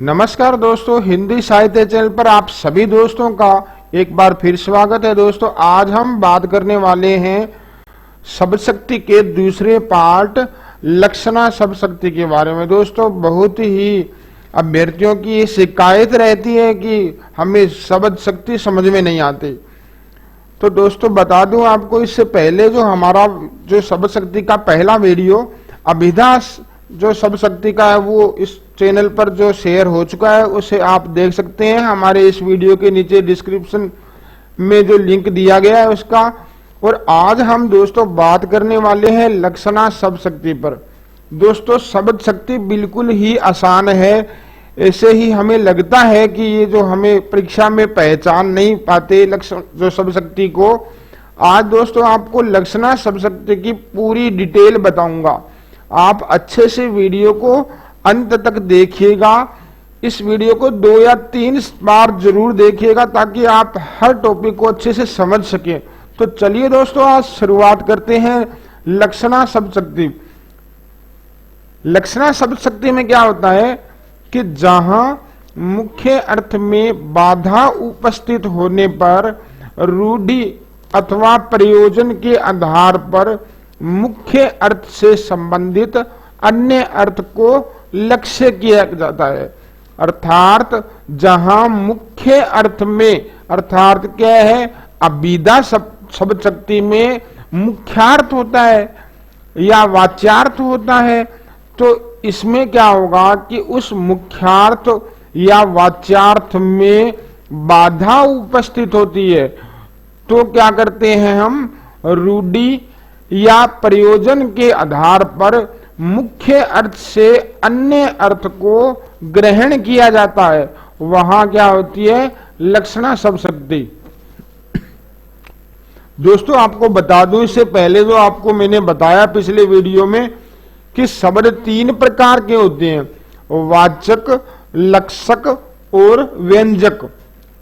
नमस्कार दोस्तों, हिंदी साहित्य चैनल पर आप सभी दोस्तों का एक बार फिर स्वागत है। दोस्तों, आज हम बात करने वाले हैं शब्द शक्ति के दूसरे पार्ट लक्षणा शब्द शक्ति के बारे में। दोस्तों, बहुत ही अभ्यर्थियों की शिकायत रहती है कि हमें शब्द शक्ति समझ में नहीं आती। तो दोस्तों, बता दूं आपको, इससे पहले जो हमारा जो शब्द शक्ति का पहला वीडियो अभिधा जो शब्द शक्ति का है वो इस चैनल पर जो शेयर हो चुका है, उसे आप देख सकते हैं हमारे इस वीडियो के नीचे डिस्क्रिप्शन में जो लिंक दिया गया है उसका। और आज हम दोस्तों बात करने वाले हैं लक्षणा शब्द शक्ति पर। दोस्तों, शब्द शक्ति बिल्कुल ही आसान है। ऐसे ही हमें लगता है कि ये जो हमें परीक्षा में पहचान नहीं पाते लक्षण जो शब्द शक्ति को, आज दोस्तों आपको लक्षणा शब्द शक्ति की पूरी डिटेल बताऊंगा। आप अच्छे से वीडियो को अंत तक देखिएगा। इस वीडियो को 2 या 3 बार जरूर देखिएगा ताकि आप हर टॉपिक को अच्छे से समझ सकें। तो चलिए दोस्तों, आज शुरुआत करते हैं लक्षणा शब्द शक्ति। लक्षणा शब्द शक्ति में क्या होता है कि जहां मुख्य अर्थ में बाधा उपस्थित होने पर रूढ़ि अथवा प्रयोजन के आधार पर मुख्य अर्थ से संबंधित अन्य अर्थ को लक्ष्य किया जाता है। अर्थात जहां मुख्य अर्थ में, अर्थात क्या है, अभिधा शब्द शक्ति में मुख्यार्थ होता है या वाच्यार्थ होता है, तो इसमें क्या होगा कि उस मुख्यार्थ या वाच्यार्थ में बाधा उपस्थित होती है। तो क्या करते हैं हम, रूढ़ि या प्रयोजन के आधार पर मुख्य अर्थ से अन्य अर्थ को ग्रहण किया जाता है। वहां क्या होती है, लक्षणा शब्द शक्ति। दोस्तों, आपको बता दूं इससे पहले जो आपको मैंने बताया पिछले वीडियो में कि शब्द 3 प्रकार के होते हैं, वाचक, लक्षक और व्यंजक।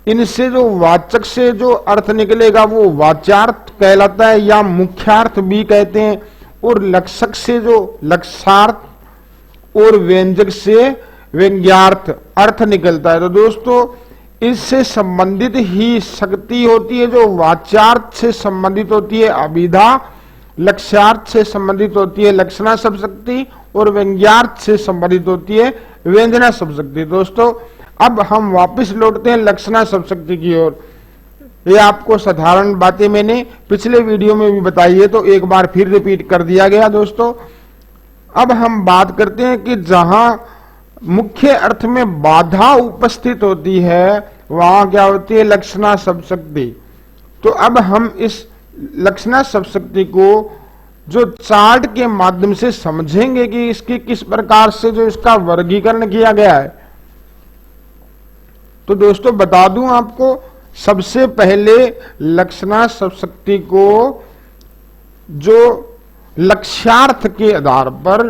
इनसे जो वाचक से जो अर्थ निकलेगा वो वाच्यार्थ कहलाता है या मुख्यार्थ भी कहते हैं, और लक्षक से जो लक्षार्थ और व्यंजक से व्यंग्यार्थ अर्थ निकलता है। तो दोस्तों, इससे संबंधित ही शक्ति होती है जो वाच्यार्थ से संबंधित होती है अभिधा, लक्ष्यार्थ से संबंधित होती है लक्षणा शब्द शक्ति, और व्यंग्यार्थ से संबंधित होती है व्यंजना शब्द शक्ति। दोस्तों, अब हम वापस लौटते हैं लक्षणा शब्द शक्ति की ओर। ये आपको साधारण बातें मैंने पिछले वीडियो में भी बताई है, तो एक बार फिर रिपीट कर दिया गया। दोस्तों, अब हम बात करते हैं कि जहां मुख्य अर्थ में बाधा उपस्थित होती है वहां क्या होती है, लक्षणा शब्द शक्ति। तो अब हम इस लक्षणा शब्द शक्ति को जो चार्ट के माध्यम से समझेंगे कि इसकी किस प्रकार से जो इसका वर्गीकरण किया गया है। तो दोस्तों, बता दूं आपको, सबसे पहले लक्षणा शब्द शक्ति को जो लक्ष्यार्थ के आधार पर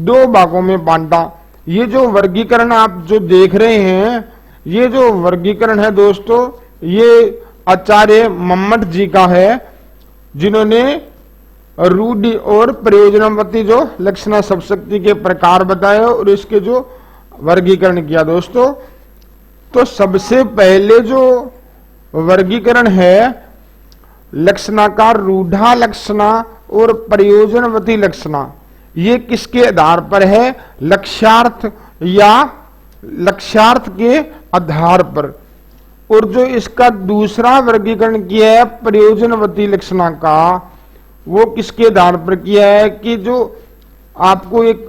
2 भागों में बांटा। ये जो वर्गीकरण आप जो देख रहे हैं, ये जो वर्गीकरण है दोस्तों, ये आचार्य मम्मट जी का है, जिन्होंने रूढ़ि और प्रयोजनवती जो लक्षणा शब्द शक्ति के प्रकार बताए और इसके जो वर्गीकरण किया। दोस्तों, तो सबसे पहले जो वर्गीकरण है लक्षणा का, रूढ़ा लक्षणा और प्रयोजनवती लक्षणा, ये किसके आधार पर है, लक्ष्यार्थ या लक्ष्यार्थ के आधार पर। और जो इसका दूसरा वर्गीकरण किया है प्रयोजनवती लक्षणा का, वो किसके आधार पर किया है कि जो आपको एक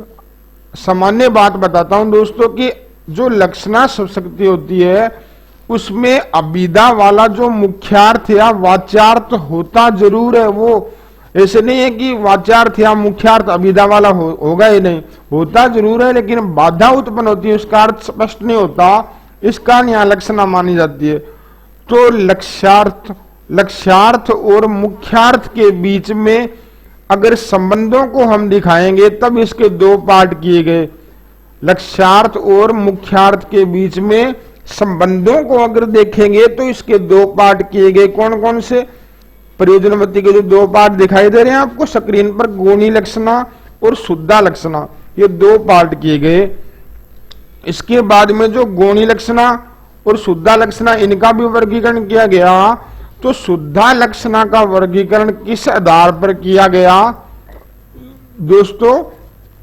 सामान्य बात बताता हूं दोस्तों कि जो लक्षणा शब्द शक्ति होती है उसमें अभिधा वाला जो मुख्यार्थ या वाच्यार्थ होता जरूर है। वो ऐसे नहीं है कि वाच्यार्थ या मुख्यार्थ अभिधा वाला होगा ही नहीं, होता जरूर है, लेकिन बाधा उत्पन्न होती है, उसका अर्थ स्पष्ट नहीं होता, इस कारण यहाँ लक्षणा मानी जाती है। तो लक्ष्यार्थ और मुख्यार्थ के बीच में अगर संबंधों को हम दिखाएंगे तब इसके 2 पार्ट किए गए। लक्ष्यार्थ और मुख्यार्थ के बीच में संबंधों को अगर देखेंगे तो इसके 2 पार्ट किए गए। कौन कौन से, प्रयोजनवती के जो 2 पार्ट दिखाई दे रहे हैं आपको स्क्रीन पर, गोणी लक्षणा और शुद्धा लक्षणा, ये 2 पार्ट किए गए। इसके बाद में जो गौणी लक्षणा और शुद्धा लक्षणा इनका भी वर्गीकरण किया गया। तो शुद्धा लक्षणा का वर्गीकरण किस आधार पर किया गया दोस्तों?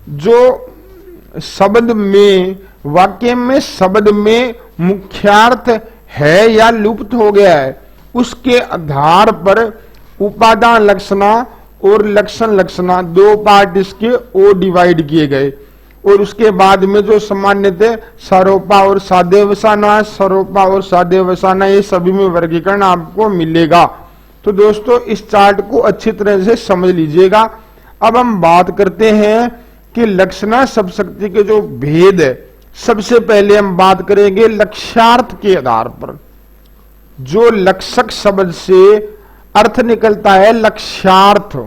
जो शब्द में, वाक्य में शब्द में मुख्यार्थ है या लुप्त हो गया है, उसके आधार पर उपादान लक्षणा और लक्षण लक्षणा दो पार्ट इसके ओ डिवाइड किए गए। और उसके बाद में जो सामान्यतः सरोपा और सादेवसाना, सरोपा और सादेवसाना, ये सभी में वर्गीकरण आपको मिलेगा। तो दोस्तों इस चार्ट को अच्छी तरह से समझ लीजिएगा। अब हम बात करते हैं कि लक्षणा शब्द शक्ति के जो भेद है। सबसे पहले हम बात करेंगे लक्ष्यार्थ के आधार पर। जो लक्षक शब्द से अर्थ निकलता है लक्ष्यार्थ,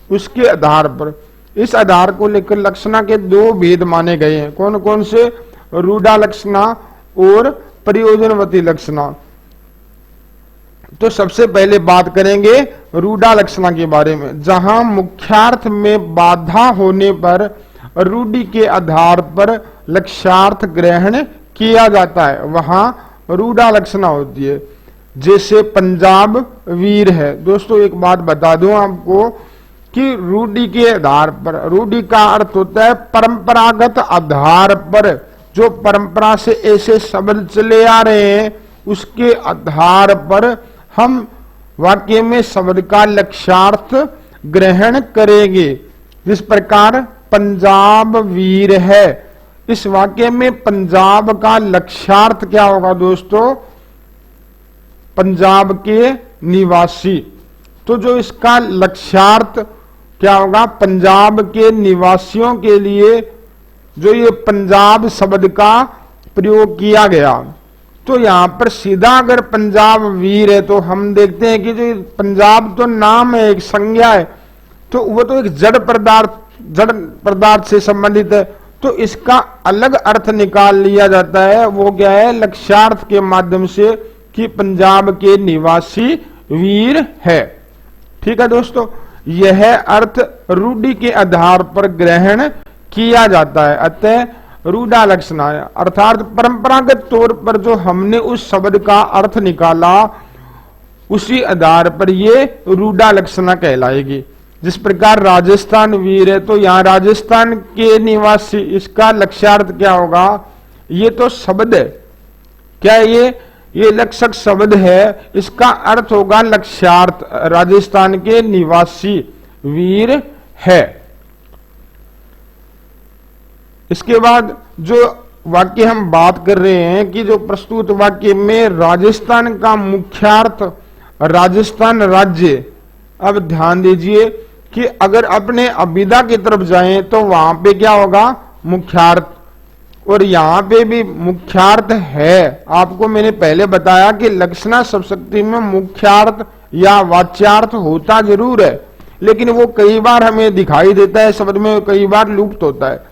उसके आधार पर, इस आधार को लेकर लक्षणा के दो भेद माने गए हैं। कौन कौन से? रूढ़ा लक्षणा और प्रयोजनवती लक्षणा। तो सबसे पहले बात करेंगे रूढ़ा लक्षणा के बारे में। जहां मुख्यार्थ में बाधा होने पर रूढ़ि के आधार पर लक्ष्यार्थ ग्रहण किया जाता है, वहां रूढ़ा लक्षणा होती है। जैसे पंजाब वीर है। दोस्तों एक बात बता दूं आपको कि रूढ़ि के आधार पर, रूढ़ि का अर्थ होता है परंपरागत आधार पर, जो परंपरा से ऐसे शब्द चले आ रहे हैं उसके आधार पर हम वाक्य में शब्द का लक्ष्यार्थ ग्रहण करेंगे। जिस प्रकार पंजाब वीर है, इस वाक्य में पंजाब का लक्ष्यार्थ क्या होगा दोस्तों? पंजाब के निवासी। तो जो इसका लक्ष्यार्थ क्या होगा? पंजाब के निवासियों के लिए जो ये पंजाब शब्द का प्रयोग किया गया। तो यहां पर सीधा अगर पंजाब वीर है तो हम देखते हैं कि जो पंजाब तो नाम है, एक संज्ञा है, तो वो तो एक जड़ पदार्थ से संबंधित है। तो इसका अलग अर्थ निकाल लिया जाता है। वो क्या है? लक्ष्यार्थ के माध्यम से कि पंजाब के निवासी वीर है। ठीक है दोस्तों, यह अर्थ रूढ़ि के आधार पर ग्रहण किया जाता है। अतः रूढ़ा लक्षणा है, अर्थात परंपरागत तौर पर जो हमने उस शब्द का अर्थ निकाला उसी आधार पर ये रूढ़ा लक्षणा कहलाएगी। जिस प्रकार राजस्थान वीर है, तो यहां राजस्थान के निवासी, इसका लक्ष्यार्थ क्या होगा? ये तो शब्द है, क्या ये लक्षक शब्द है, इसका अर्थ होगा लक्ष्यार्थ, राजस्थान के निवासी वीर है। इसके बाद जो वाक्य हम बात कर रहे हैं कि जो प्रस्तुत वाक्य में राजस्थान का मुख्यार्थ राजस्थान राज्य। अब ध्यान दीजिए कि अगर अपने अभिधा की तरफ जाएं तो वहां पे क्या होगा? मुख्यार्थ। और यहां पे भी मुख्यार्थ है। आपको मैंने पहले बताया कि लक्षणा शब्दशक्ति में मुख्यार्थ या वाच्यार्थ होता जरूर है, लेकिन वो कई बार हमें दिखाई देता है शब्द में, कई बार लुप्त होता है।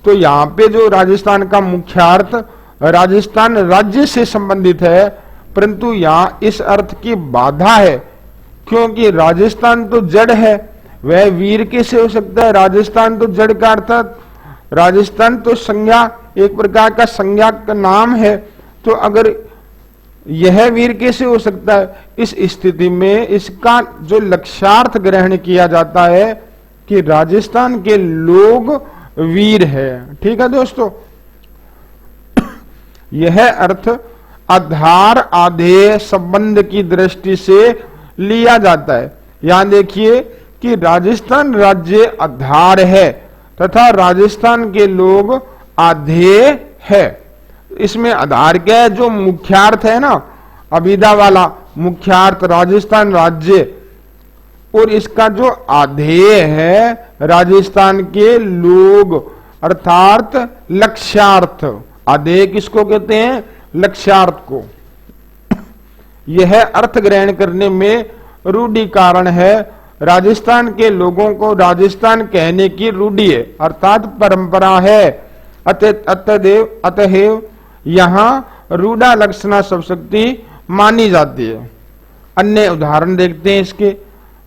तो यहां पे जो राजस्थान का मुख्यार्थ राजस्थान राज्य से संबंधित है, परंतु यहां इस अर्थ की बाधा है, क्योंकि राजस्थान तो जड़ है, वह वीर कैसे हो सकता है? राजस्थान तो जड़ का अर्थात राजस्थान तो संज्ञा, एक प्रकार का संज्ञा का नाम है, तो अगर यह वीर कैसे हो सकता है? इस स्थिति में इसका जो लक्ष्यार्थ ग्रहण किया जाता है कि राजस्थान के लोग वीर है। ठीक है दोस्तों, यह अर्थ आधार आधेय संबंध की दृष्टि से लिया जाता है। यहां देखिए कि राजस्थान राज्य आधार है तथा राजस्थान के लोग आधेय है। इसमें आधार क्या है? जो मुख्यार्थ है ना, अभिधा वाला मुख्यार्थ राजस्थान राज्य, और इसका जो आधेय है राजस्थान के लोग अर्थात लक्ष्यार्थ। आधेय किसको कहते हैं? लक्ष्यार्थ को। यह अर्थ ग्रहण करने में रूढ़ि कारण है। राजस्थान के लोगों को राजस्थान कहने की रूढ़ि है, अर्थात परंपरा है। अतएव यहां रूढ़ा लक्षणा शब्दशक्ति मानी जाती है। अन्य उदाहरण देखते हैं इसके।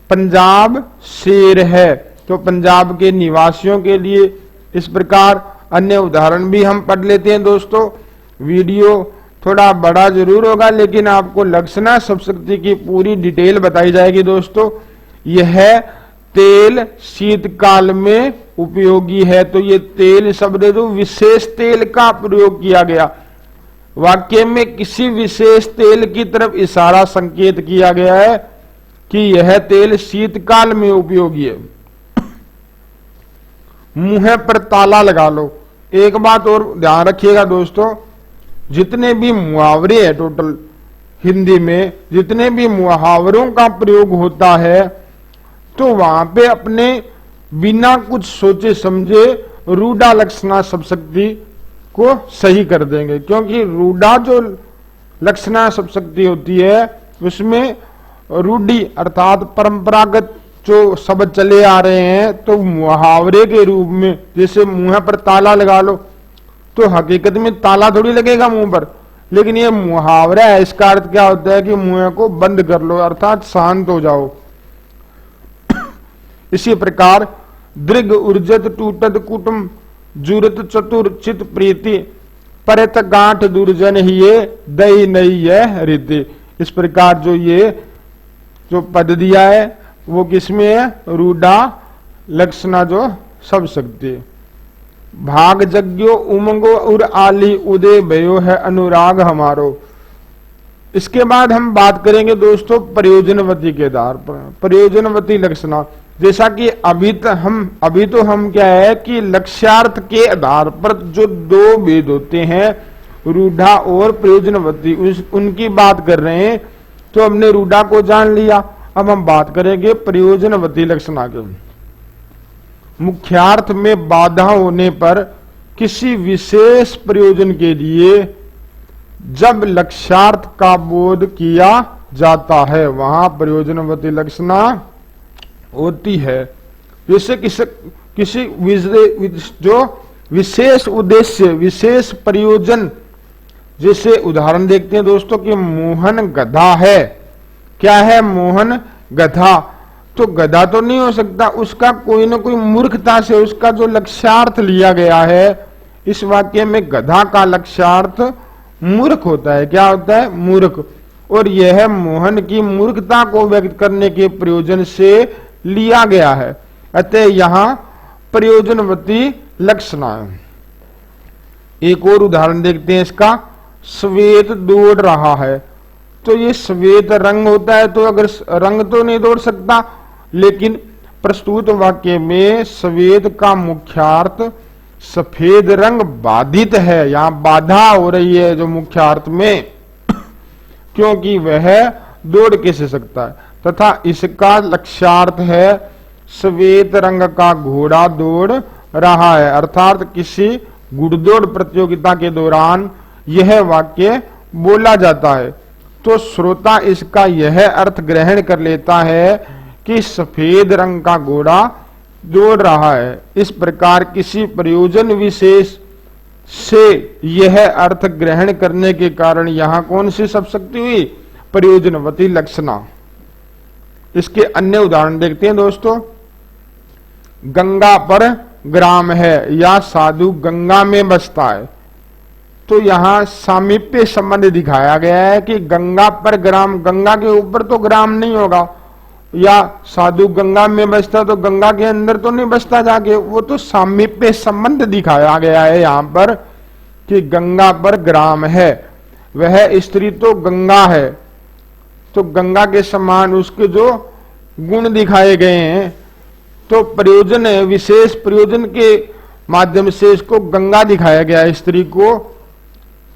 पंजाब शेर है, तो पंजाब के निवासियों के लिए। इस प्रकार अन्य उदाहरण भी हम पढ़ लेते हैं दोस्तों। वीडियो थोड़ा बड़ा जरूर होगा, लेकिन आपको लक्षणा शब्दशक्ति की पूरी डिटेल बताई जाएगी दोस्तों। यह तेल शीतकाल में उपयोगी है, तो ये तेल शब्द जो विशेष तेल का प्रयोग किया गया, वाक्य में किसी विशेष तेल की तरफ इशारा संकेत किया गया है कि यह तेल शीतकाल में उपयोगी है। मुंह पर ताला लगा लो। एक बात और ध्यान रखिएगा दोस्तों, जितने भी मुहावरे हैं टोटल हिंदी में, जितने भी मुहावरों का प्रयोग होता है, तो वहां पे अपने बिना कुछ सोचे समझे रूढ़ा लक्षणा शब्दशक्ति को सही कर देंगे, क्योंकि रूढ़ा जो लक्षणा शब्दशक्ति होती है उसमें रूढ़ी अर्थात परंपरागत जो शब्द चले आ रहे हैं, तो मुहावरे के रूप में, जैसे मुंह पर ताला लगा लो, तो हकीकत में ताला थोड़ी लगेगा मुंह पर, लेकिन ये मुहावरा है। इसका अर्थ क्या होता है कि मुंह को बंद कर लो, अर्थात शांत हो जाओ। इसी प्रकार दृग ऊर्जत टूटत कुटुम जुरत चतुर चित प्रीति परत गांठ दुर्जन ही ये दई नई यह रीति। इस प्रकार जो पद दिया है वो किसमें है? रूढ़ा लक्षणा जो शब्दशक्ति। भाग जग्यो उमंगो उर आली उदय भयो है अनुराग हमारो। इसके बाद हम बात करेंगे दोस्तों प्रयोजनवती के आधार पर, प्रयोजनवती लक्षणा। जैसा कि अभी तो हम क्या है कि लक्ष्यार्थ के आधार पर जो दो भेद होते हैं, रूढ़ा और प्रयोजनवती, उनकी बात कर रहे हैं। तो हमने रूढ़ा को जान लिया, अब हम बात करेंगे प्रयोजनवती लक्षणा के। मुख्यार्थ में बाधा होने पर किसी विशेष प्रयोजन के लिए जब लक्ष्यार्थ का बोध किया जाता है, वहां प्रयोजनवती लक्षणा होती है। जैसे किसी जो विशेष उद्देश्य, विशेष प्रयोजन, जैसे उदाहरण देखते हैं दोस्तों कि मोहन गधा है। क्या है? मोहन गधा। तो गधा तो नहीं हो सकता, उसका कोई ना कोई मूर्खता से उसका जो लक्ष्यार्थ लिया गया है, इस वाक्य में गधा का लक्ष्यार्थ मूर्ख होता है। क्या होता है? मूर्ख। और यह मोहन की मूर्खता को व्यक्त करने के प्रयोजन से लिया गया है, अतः यहां प्रयोजनवती लक्षणा है। एक और उदाहरण देखते हैं इसका। श्वेत दौड़ रहा है, तो ये श्वेत रंग होता है, तो अगर रंग तो नहीं दौड़ सकता, लेकिन प्रस्तुत वाक्य में श्वेत का मुख्यार्थ सफेद रंग बाधित है, यहां बाधा हो रही है जो मुख्यार्थ में, क्योंकि वह दौड़ कैसे सकता है। तथा इसका लक्ष्यार्थ है श्वेत रंग का घोड़ा दौड़ रहा है, अर्थात किसी घुड़दौड़ प्रतियोगिता के दौरान यह वाक्य बोला जाता है। तो श्रोता इसका यह अर्थ ग्रहण कर लेता है कि सफेद रंग का घोड़ा दौड़ रहा है। इस प्रकार किसी प्रयोजन विशेष से यह अर्थ ग्रहण करने के कारण यहां कौन सी शब्दशक्ति हुई? प्रयोजनवती लक्षणा। इसके अन्य उदाहरण देखते हैं दोस्तों। गंगा पर ग्राम है या साधु गंगा में बसता है, तो यहां सामीप्य संबंध दिखाया गया है कि गंगा पर ग्राम, गंगा के ऊपर तो ग्राम नहीं होगा, या साधु गंगा में बसता तो गंगा के अंदर तो नहीं बसता जाके, वो तो सामीप्य संबंध दिखाया गया है यहां पर कि गंगा पर ग्राम है, वह स्त्री तो गंगा है, तो गंगा के समान उसके जो गुण दिखाए गए हैं, तो प्रयोजन है, विशेष प्रयोजन के माध्यम से इसको गंगा दिखाया गया है स्त्री को।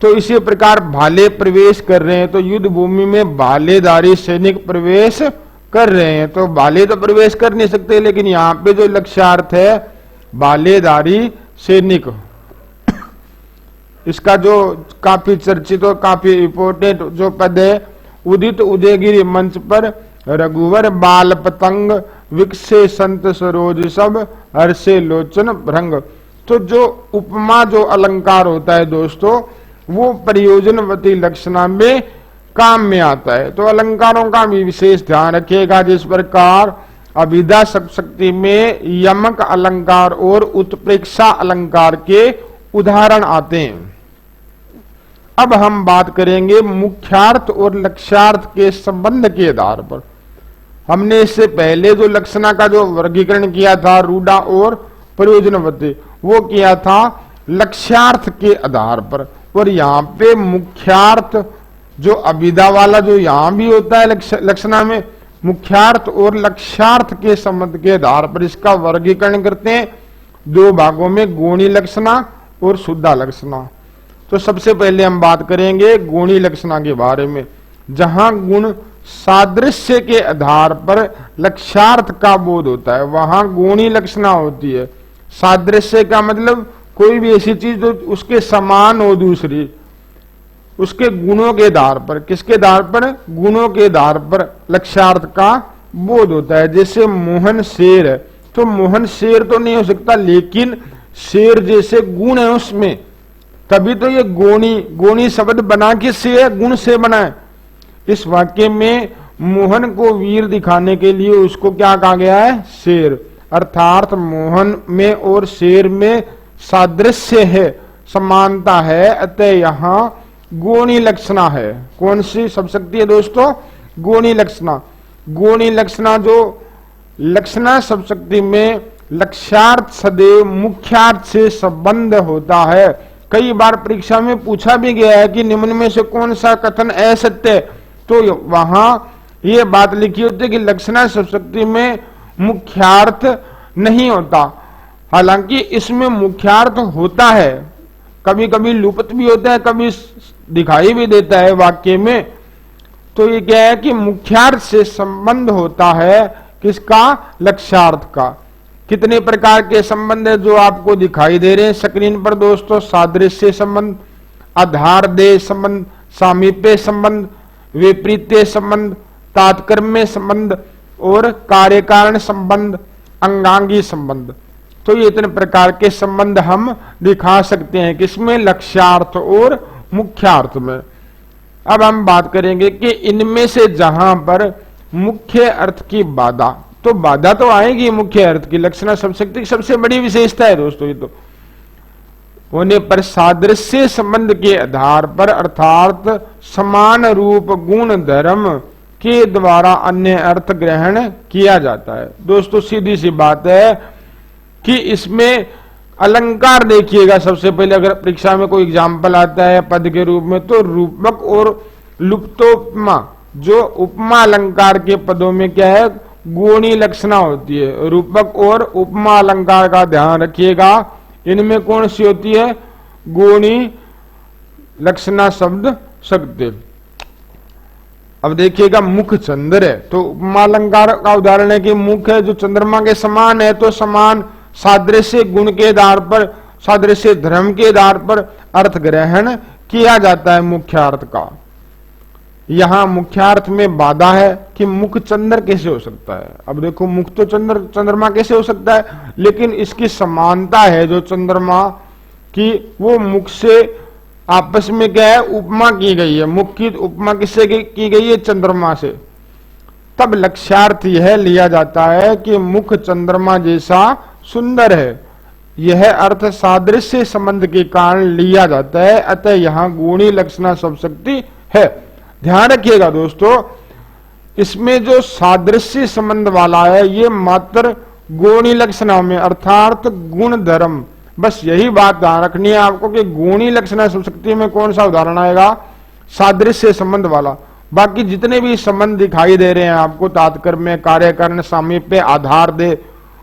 तो इसी प्रकार भाले प्रवेश कर रहे हैं, तो युद्ध भूमि में भालेधारी सैनिक प्रवेश कर रहे हैं, तो भाले तो प्रवेश कर नहीं सकते, लेकिन यहां पे जो लक्ष्यार्थ है भालेधारी सैनिक, इसका जो काफी चर्चित और काफी इंपोर्टेंट जो पद है, उदित उदयगिरी मंच पर रघुवर बाल पतंग विकसे संत सरोज सब हर्षे लोचन भ्रंग। तो जो उपमा जो अलंकार होता है दोस्तों, वो प्रयोजनवती लक्षणा में काम में आता है। तो अलंकारों का भी विशेष ध्यान रखिएगा। जिस प्रकार अभिधा शब्दशक्ति में यमक अलंकार और उत्प्रेक्षा अलंकार के उदाहरण आते हैं। अब हम बात करेंगे मुख्यार्थ और लक्ष्यार्थ के संबंध के आधार पर। हमने इससे पहले जो लक्षणा का जो वर्गीकरण किया था रूढ़ा और प्रयोजनवती, वो किया था लक्ष्यार्थ के आधार पर, और यहाँ पे मुख्यार्थ जो अभिधा वाला जो यहां भी होता है लक्षणा में, मुख्यार्थ और लक्ष्यार्थ के संबंध के आधार पर इसका वर्गीकरण करते हैं दो भागों में, गुणी लक्षणा और शुद्धा लक्षणा। तो सबसे पहले हम बात करेंगे गुणी लक्षणा के बारे में, जहां गुण सादृश्य के आधार पर लक्ष्यार्थ का बोध होता है, वहां गुणी लक्षणा होती है। सादृश्य का मतलब कोई भी ऐसी चीज जो उसके समान हो दूसरी, उसके गुणों के आधार पर, किसके आधार पर? गुणों के आधार पर लक्ष्यार्थ का बोध होता है। जैसे मोहन शेर है, तो मोहन शेर तो नहीं हो सकता, लेकिन शेर जैसे गुण है उसमें, तभी तो ये गोणी शब्द बना किससे है? गुण से बना है। इस वाक्य में मोहन को वीर दिखाने के लिए उसको क्या कहा गया है? शेर। अर्थात मोहन में और शेर में सादृश्य है, समानता है, अतः यहां गुणी लक्षणा है। कौन सी शब्दशक्ति है दोस्तों? गुणी लक्षणा। गुणी लक्षणा जो लक्षणा शब्दशक्ति में लक्ष्यार्थ सदैव मुख्यार्थ से संबंध होता है। कई बार परीक्षा में पूछा भी गया है कि निम्न में से कौन सा कथन असत्य है, तो वहां ये बात लिखी होती है कि लक्षणा शब्दशक्ति में मुख्यार्थ नहीं होता। हालांकि इसमें मुख्यार्थ होता है, कभी कभी लुप्त भी होता है, कभी दिखाई भी देता है वाक्य में। तो ये क्या है कि मुख्यार्थ से संबंध होता है, किसका? लक्ष्यार्थ का। कितने प्रकार के संबंध है जो आपको दिखाई दे रहे हैं स्क्रीन पर दोस्तों? सादृश्य संबंध, आधारदेय संबंध, सामीप्य संबंध, विपरीत्य संबंध, तात्कर्म्य संबंध और कार्यकारण संबंध, अंगांगी संबंध। तो ये इतने प्रकार के संबंध हम दिखा सकते हैं, किसमें? लक्ष्यार्थ और मुख्यार्थ में। अब हम बात करेंगे कि इनमें से जहां पर मुख्य अर्थ की बाधा, तो बाधा तो आएगी मुख्य अर्थ की, लक्षणा शब्दशक्ति की सबसे बड़ी विशेषता है दोस्तों ये तो, होने पर सादृश्य संबंध के आधार पर अर्थात समान रूप गुण धर्म के द्वारा अन्य अर्थ ग्रहण किया जाता है। दोस्तों सीधी सी बात है कि इसमें अलंकार देखिएगा सबसे पहले, अगर परीक्षा में कोई एग्जाम्पल आता है पद के रूप में, तो रूपक और लुप्तोपमा, जो उपमा अलंकार के पदों में क्या है? गुणी लक्षणा होती है। रूपक और उपमा अलंकार का ध्यान रखिएगा, इनमें कौन सी होती है? गुणी लक्षणा शब्द शक्ति। अब देखिएगा मुख चंद्र है, तो उपमा अलंकार का उदाहरण है कि मुख है जो चंद्रमा के समान है, तो समान सादृश्य गुण के आधार पर, सादृश्य धर्म के आधार पर अर्थ ग्रहण किया जाता है मुख्यार्थ का। यहां मुख्यार्थ में बाधा है कि मुख चंद्र कैसे हो सकता है। अब देखो मुख तो चंद्रमा कैसे हो सकता है, लेकिन इसकी समानता है जो चंद्रमा की, वो मुख से आपस में क्या है? उपमा की गई है। मुख की उपमा किससे की गई है? चंद्रमा से। तब लक्ष्यार्थ यह लिया जाता है कि मुख चंद्रमा जैसा सुंदर है, यह अर्थ सादृश्य संबंध के कारण लिया जाता है, अतः यहां गुणी लक्षणा शब्दशक्ति है। ध्यान रखिएगा दोस्तों, इसमें जो सादृश्य संबंध वाला है ये मात्र गुणी लक्षणा में, अर्थात गुण धर्म, बस यही बात ध्यान रखनी है आपको कि गुणी लक्षणा शब्दशक्ति में कौन सा उदाहरण आएगा? सादृश्य संबंध वाला। बाकी जितने भी संबंध दिखाई दे रहे हैं आपको, तात्कर्म्य, कार्यकारण, सामीप्य, आधारदेय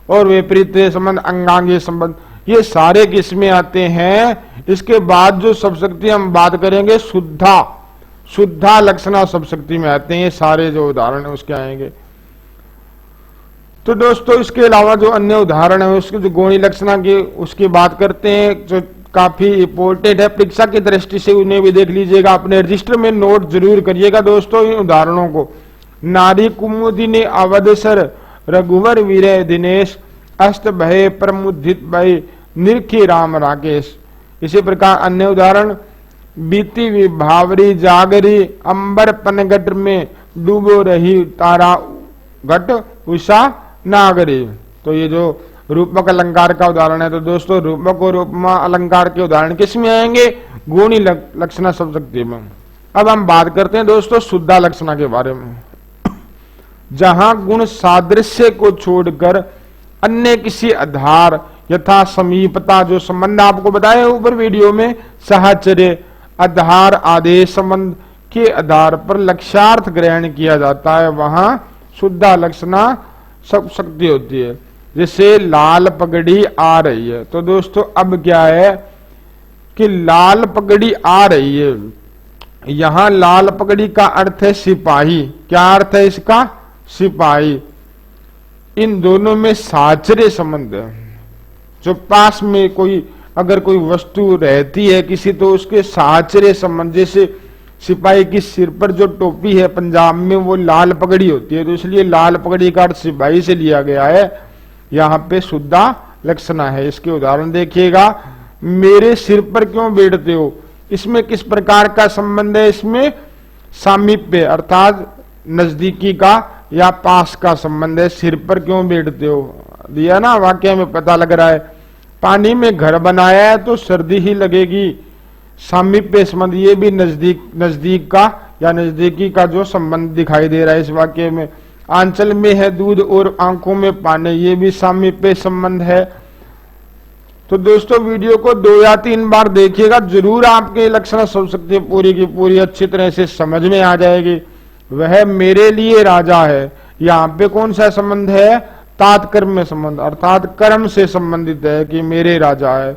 और विपरीत संबंध, अंगांगी संबंध, ये सारे किसमें आते हैं? इसके बाद जो शब्दशक्ति हम बात करेंगे शुद्धा लक्षणा शब्दशक्ति में आते हैं। ये सारे जो उदाहरण है उसके आएंगे। तो दोस्तों इसके अलावा जो अन्य उदाहरण है उसके जो गुणी लक्षणा की उसकी बात करते हैं, जो काफी इंपॉर्टेंट है परीक्षा की दृष्टि से, उन्हें भी देख लीजिएगा, अपने रजिस्टर में नोट जरूर करिएगा दोस्तों इन उदाहरणों को। नारी कुमुदिनी अवधसर रघुवर वीर दिनेश अस्त भय प्रमुदित भय निरखी राम राकेश। इसी प्रकार अन्य उदाहरण, बीती विभावरी जागरी अंबर पनगट में डूबो रही तारा घट उषा नागरी। तो ये जो रूपक अलंकार का उदाहरण है, तो दोस्तों रूपक और उपमा अलंकार के उदाहरण किसमें आएंगे? गुणी लक्षणा शब्दशक्ति में। अब हम बात करते हैं दोस्तों शुद्धा लक्षणा के बारे में, जहां गुण सादृश्य को छोड़कर अन्य किसी आधार यथा समीपता, जो संबंध आपको बताया ऊपर वीडियो में, साहचर्य, आधार, आदेश संबंध के आधार पर लक्ष्यार्थ ग्रहण किया जाता है, वहां शुद्धा लक्षणा शक्ति होती है। जैसे लाल पगड़ी आ रही है, तो दोस्तों अब क्या है कि लाल पगड़ी आ रही है, यहां लाल पगड़ी का अर्थ है सिपाही। क्या अर्थ है इसका? सिपाही। इन दोनों में साहचर्य संबंध है। जो पास में कोई अगर कोई वस्तु रहती है किसी, तो उसके साहचर्य संबंध, जैसे सिपाही की सिर पर जो टोपी है पंजाब में वो लाल पगड़ी होती है, तो इसलिए लाल पगड़ी का अर्थ सिपाही से लिया गया है। यहाँ पे शुद्धा लक्षणा है। इसके उदाहरण देखिएगा, मेरे सिर पर क्यों बैठते हो, इसमें किस प्रकार का संबंध है? इसमें सामीप्य अर्थात नजदीकी का या पास का संबंध है। सिर पर क्यों बैठते हो दिया ना, वाक्य में पता लग रहा है। पानी में घर बनाया है तो सर्दी ही लगेगी, सामीप्य संबंध, ये भी नजदीक का या नजदीकी का जो संबंध दिखाई दे रहा है इस वाक्य में। आंचल में है दूध और आंखों में पानी, ये भी सामीप्य संबंध है। तो दोस्तों वीडियो को 2 या 3 बार देखिएगा, जरूर आपके लक्षण शब्दशक्ति पूरी की पूरी अच्छी तरह से समझ में आ जाएगी। वह मेरे लिए राजा है, यहाँ पे कौन सा संबंध है? तात्कर्म संबंध, अर्थात कर्म से संबंधित है कि मेरे राजा है।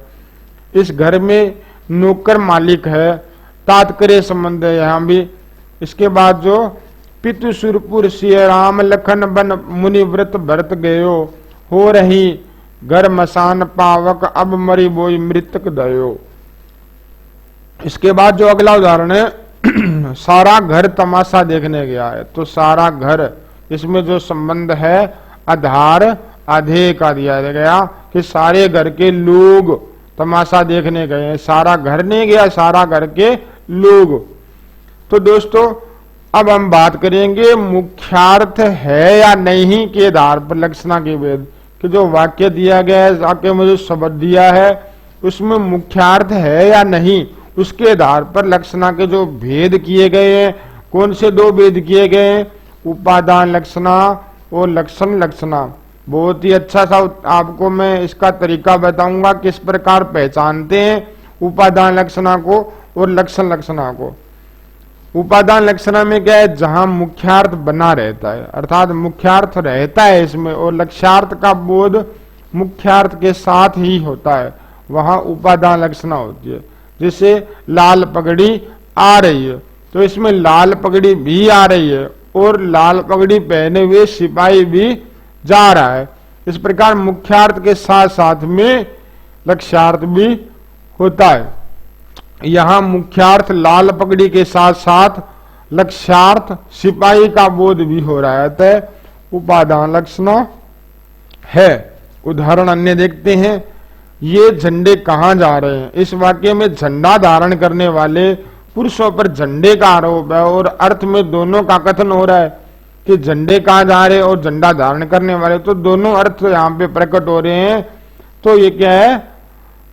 इस घर में नौकर मालिक है, तात्पर्य संबंध है यहाँ भी। इसके बाद जो पितु सुरपुर सिय राम लखन बन मुनि व्रत भरत गयो, हो रही घर मसान पावक अब मरी बोई मृतक दयो। इसके बाद जो अगला उदाहरण है सारा घर तमाशा देखने गया है, तो सारा घर, इसमें जो संबंध है आधार आधेय का दिया गया कि सारे घर के लोग तमाशा देखने गए हैं, सारा घर नहीं गया, सारा घर के लोग। तो दोस्तों अब हम बात करेंगे मुख्यार्थ है या नहीं के आधार पर लक्षणा के भेद, कि जो वाक्य दिया गया है, वाक्य में जो शब्द दिया है उसमें मुख्यार्थ है या नहीं, उसके आधार पर लक्षणा के जो भेद किए गए हैं। कौन से 2 भेद किए गए हैं? उपादान लक्षणा और लक्षण लक्षणा। बहुत ही अच्छा सा आपको मैं इसका तरीका बताऊंगा किस प्रकार पहचानते हैं उपादान लक्षणा को और लक्षण लक्षणा को। उपादान लक्षणा में क्या है? जहां मुख्यार्थ बना रहता है, अर्थात मुख्यार्थ रहता है इसमें और लक्ष्यार्थ का बोध मुख्यार्थ के साथ ही होता है, वहां उपादान लक्षणा होती है। जैसे लाल पगड़ी आ रही है, तो इसमें लाल पगड़ी भी आ रही है और लाल पगड़ी पहने हुए सिपाही भी जा रहा है। इस प्रकार मुख्यार्थ के साथ साथ में लक्ष्यार्थ भी होता है। यहां मुख्यार्थ लाल पगड़ी के साथ साथ लक्ष्यार्थ सिपाही का बोध भी हो रहा है, अतः उपादान लक्षणा है। उदाहरण अन्य देखते हैं। ये झंडे कहां जा रहे हैं? इस वाक्य में झंडा धारण करने वाले पुरुषों पर झंडे का आरोप है और अर्थ में दोनों का कथन हो रहा है कि झंडे कहां जा रहे हैं और झंडा धारण करने वाले, तो दोनों अर्थ यहाँ पे प्रकट हो रहे हैं। तो ये क्या है?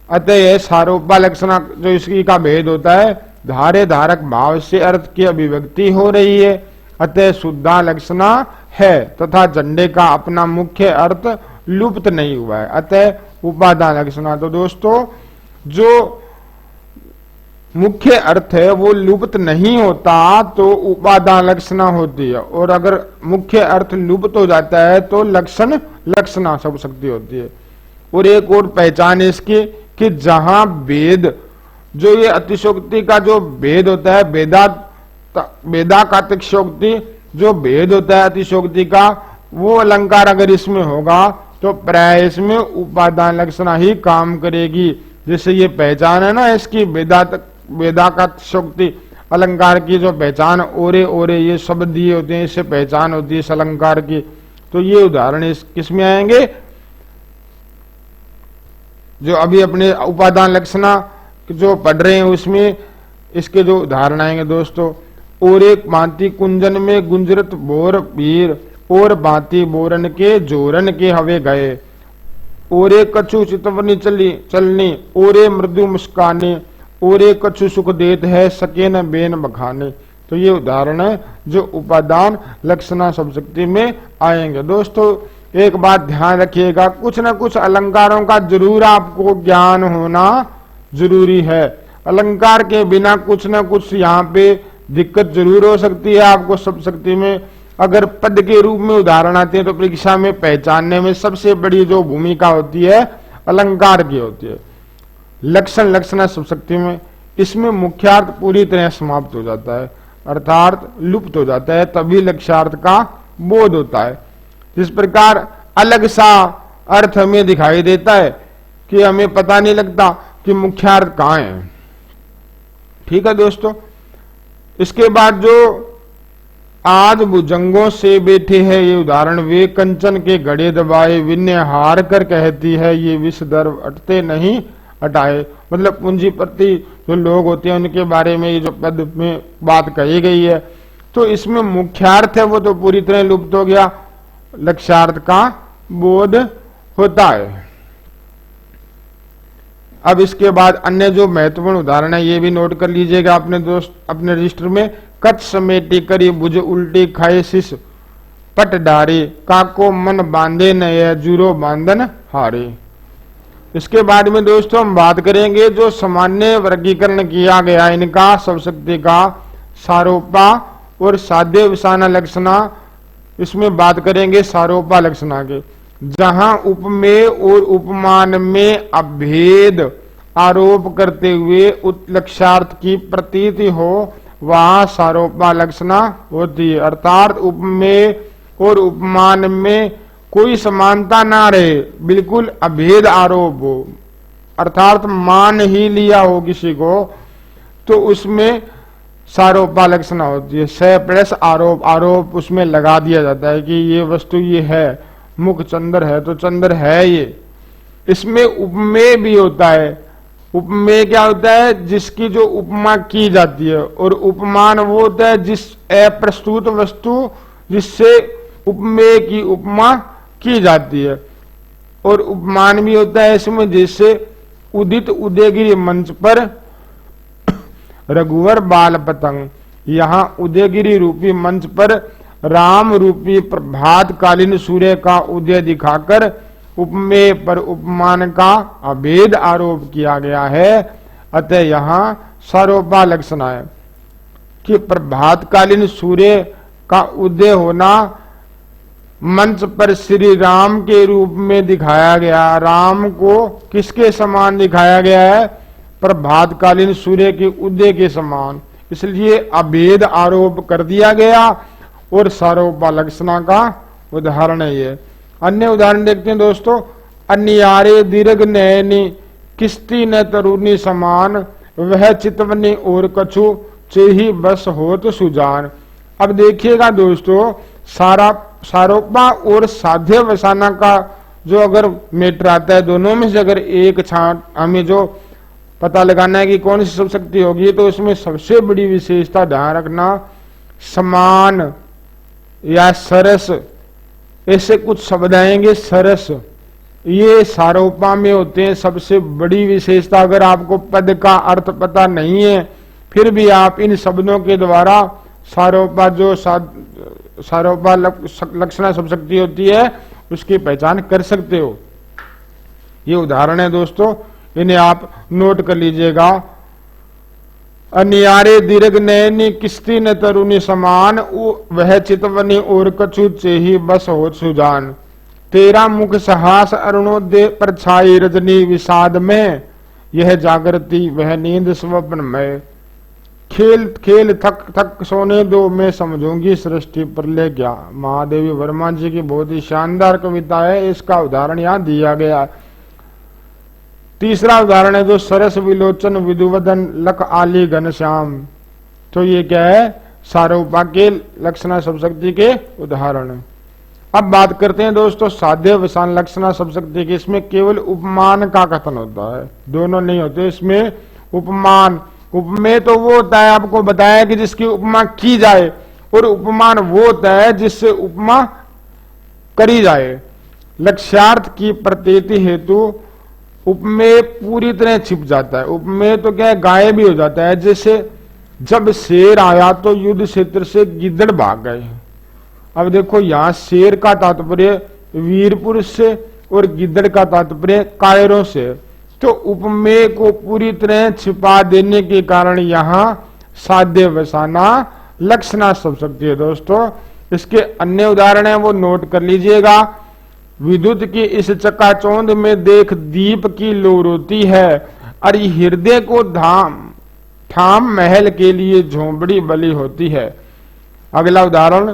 अतः यह सारोपा लक्षणा जो इसकी का भेद होता है, धारे धारक भाव से अर्थ की अभिव्यक्ति हो रही है, अतः शुद्धा लक्षणा है तथा झंडे का अपना मुख्य अर्थ लुप्त नहीं हुआ है, अतः उपादान लक्षणा। तो दोस्तों जो मुख्य अर्थ है वो लुप्त नहीं होता तो उपादान लक्षणा होती है, और अगर मुख्य अर्थ लुप्त हो जाता है तो लक्षण लक्षणा शब्दशक्ति होती है। और एक और पहचान इसकी कि जहां भेद, जो ये अतिशोक्ति का जो भेद होता है, भेदा का अतिशोक्ति जो भेद होता है अतिशोक्ति का, वो अलंकार अगर इसमें होगा तो प्राय इसमें उपादान लक्षणा ही काम करेगी। जैसे ये पहचान है ना इसकी वेदा का शक्ति अलंकार की जो पहचान, ओरे ओरे ये शब्द दिए होते हैं, इससे पहचान होती है इस अलंकार की। तो ये उदाहरण इस किसमें आएंगे? जो अभी अपने उपादान लक्षणा जो पढ़ रहे हैं उसमें इसके जो उदाहरण आएंगे दोस्तों। ओरे मांति कुंजन में गुंजरत भोर वीर, और भांति बोरन के जोरन के हवे गए। ओरे कछु चितवनी चलनी, ओरे मृदु मुस्काने, ओरे कछु सुख देत है सके न बेन बखाने। तो ये उदाहरण है जो उपादान लक्षणा शब्द शक्ति में आएंगे। दोस्तों एक बात ध्यान रखिएगा, कुछ न कुछ अलंकारों का जरूर आपको ज्ञान होना जरूरी है। अलंकार के बिना कुछ न कुछ यहाँ पे दिक्कत जरूर हो सकती है आपको शब्द शक्ति में। अगर पद के रूप में उदाहरण आते हैं तो परीक्षा में पहचानने में सबसे बड़ी जो भूमिका होती है अलंकार की होती है। लक्षण लक्षणा शब्द शक्ति में इसमें मुख्यार्थ पूरी तरह समाप्त हो जाता है, अर्थात लुप्त हो जाता है, तभी लक्ष्यार्थ का बोध होता है। जिस प्रकार अलग सा अर्थ हमें दिखाई देता है कि हमें पता नहीं लगता कि मुख्यार्थ कहां है। ठीक है दोस्तों, इसके बाद जो आज भुजंगों से बैठे हैं ये उदाहरण, वे कंचन के घड़े दबाए विन्य हार कर कहती है, ये विष दर्व अटते नहीं हटाए। मतलब पूंजीपति जो लोग होते हैं उनके बारे में ये जो पद में बात कही गई है, तो इसमें मुख्यार्थ है वो तो पूरी तरह लुप्त हो गया, लक्ष्यार्थ का बोध होता है। अब इसके बाद अन्य जो महत्वपूर्ण उदाहरण है ये भी नोट कर लीजिएगा अपने दोस्त अपने रजिस्टर में। कच समेटी करी बुझ उल्टी खाए शिष पट डारे, काको मन बांधे न जूरो बांधन हारे। इसके बाद में दोस्तों हम बात करेंगे जो सामान्य वर्गीकरण किया गया इनका शब्द शक्ति का, सारोपा और साध्य विशाना लक्षणा। इसमें बात करेंगे सारोपा लक्षणा के, जहां उपमेय और उपमान में अभेद आरोप करते हुए लक्ष्यार्थ की प्रतीति हो वहां सारोपा लक्षणा होती है। अर्थात उपमेय और उपमान में कोई समानता ना रहे, बिल्कुल अभेद आरोप हो, अर्थात मान ही लिया हो किसी को, तो उसमें सारोपा लक्षणा होती है। स प्लस आरोप, आरोप उसमें लगा दिया जाता है कि ये वस्तु ये है, मुख चंद्र है तो चंद्र है ये। इसमें उपमेय भी होता है। उपमेय क्या होता है? जिसकी जो उपमा की जाती है, और उपमान वो होता है जिस अप्रस्तुत वस्तु जिससे उपमेय की उपमा की जाती है। और उपमान भी होता है इसमें जैसे उदित उदयगिरी मंच पर रघुवर बाल पतंग, यहाँ उदयगिरी रूपी मंच पर राम रूपी प्रभात कालीन सूर्य का उदय दिखाकर उपमेय पर उपमान का अभेद आरोप किया गया है। अतः यहाँ सारोपा लक्षण है कि प्रभातकालीन सूर्य का उदय होना मंच पर श्री राम के रूप में दिखाया गया। राम को किसके समान दिखाया गया है? प्रभातकालीन सूर्य के उदय के समान, इसलिए अभेद आरोप कर दिया गया और सारोपा लक्षणा का उदाहरण है ये। अन्य उदाहरण देखते हैं दोस्तों। अन्यारे दीर्घ नयनी किस्ती न तरुणी समान, वह चितवनी और कछु चेही बस होत सुजान। अब देखिएगा दोस्तों, सारोपा और साध्य वसाना का जो अगर मेटर आता है, दोनों में से अगर एक छांट हमें जो पता लगाना है कि कौन सी शब्द शक्ति होगी, तो इसमें सबसे बड़ी विशेषता ध्यान रखना, समान या सरस, ऐसे कुछ शब्द आएंगे। सरस ये सारोपा में होते हैं। सबसे बड़ी विशेषता, अगर आपको पद का अर्थ पता नहीं है फिर भी आप इन शब्दों के द्वारा सारोपा जो सारोपा लक्षणा शब्द शक्ति होती है उसकी पहचान कर सकते हो। ये उदाहरण है दोस्तों, इन्हें आप नोट कर लीजिएगा। अन्यारे दीर्घ नयनी किस्ती न तरुणी समान, वह चितवनी और कछु चेही बस हो सुजान। तेरा मुख सहास अरुणोदय पर छाई रजनी विषाद में, यह जागृति वह नींद स्वप्न में। खेल खेल थक थक सोने दो, मैं समझूंगी सृष्टि पर ले गया। महादेवी वर्मा जी की बहुत ही शानदार कविता है, इसका उदाहरण यहाँ दिया गया। तीसरा उदाहरण है जो सरस विलोचन विदुवदन लख आली घनश्याम। तो ये क्या है? सारोपा के लक्षणा शब्द शक्ति के उदाहरण। अब बात करते हैं दोस्तों साध्य वसान लक्षणा शब्द शक्ति की। इसमें केवल उपमान का कथन होता है, दोनों नहीं होते इसमें। उपमान, उपमेय तो वो होता है आपको बताया कि जिसकी उपमा की जाए, और उपमान वो होता है जिससे उपमा करी जाए। लक्ष्यार्थ की प्रतीति हेतु उपमेय पूरी तरह छिप जाता है। उपमेय तो क्या है, गायब भी हो जाता है। जैसे जब शेर आया तो युद्ध क्षेत्र से गिद्दड़ भाग गए। अब देखो यहां शेर का तात्पर्य वीर पुरुष से और गिद्दड़ का तात्पर्य कायरों से। तो उपमेय को पूरी तरह छिपा देने के कारण यहां साध्य वसाना लक्षणा शब्द शक्ति है। दोस्तों इसके अन्य उदाहरण है वो नोट कर लीजिएगा। विद्युत की इस चकाचौंध में देख दीप की लो रोती है, अरे हृदय को ठाम महल के लिए झोंपड़ी बली होती है। अगला उदाहरण,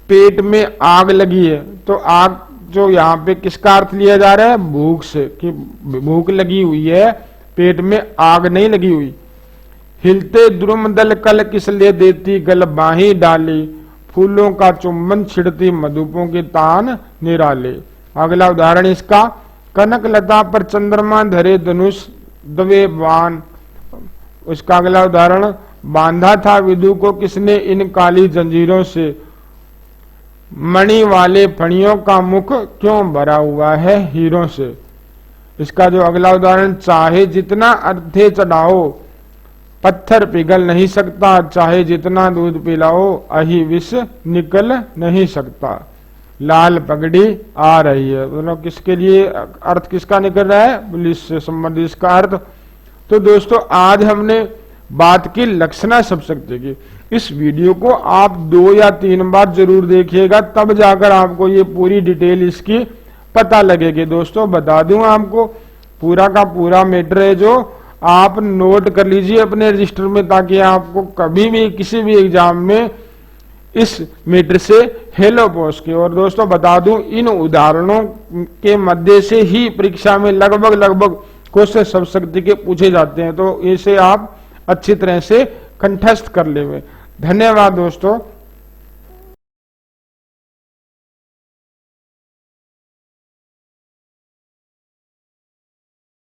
पेट में आग लगी है। तो आग जो यहाँ पे किसका अर्थ लिया जा रहा है, भूख से, कि भूख लगी हुई है, पेट में आग नहीं लगी हुई। हिलते द्रुम दल कल किस ले देती गल बाही डाली, फूलों का चुंबन छिड़ती मधुपों के तान निराले। अगला उदाहरण इसका, कनक लता पर चंद्रमा धरे धनुष दवे बाण। उसका अगला उदाहरण, बांधा था विदु को किसने इन काली जंजीरों से, मणि वाले फणियों का मुख क्यों भरा हुआ है हीरों से। इसका जो अगला उदाहरण, चाहे जितना अर्थे चढ़ाओ पत्थर पिघल नहीं सकता, चाहे जितना दूध पिलाओ अही विष निकल नहीं सकता। लाल पगड़ी आ रही है, मतलब किसके लिए अर्थ किसका निकल रहा है, पुलिस से संबंधित इसका अर्थ। तो दोस्तों आज हमने बात की लक्षणा शब्द शक्ति की। इस वीडियो को आप 2 या 3 बार जरूर देखिएगा, तब जाकर आपको ये पूरी डिटेल इसकी पता लगेगी। दोस्तों बता दूं आपको, पूरा का पूरा मैटर है जो आप नोट कर लीजिए अपने रजिस्टर में, ताकि आपको कभी भी किसी भी एग्जाम में इस मैटर से हेलो पहुंच के। और दोस्तों बता दूं, इन उदाहरणों के मध्य से ही परीक्षा में लगभग क्वेश्चन शब्द शक्ति के पूछे जाते हैं। तो इसे आप अच्छी तरह से कंठस्थ कर ले। धन्यवाद दोस्तों।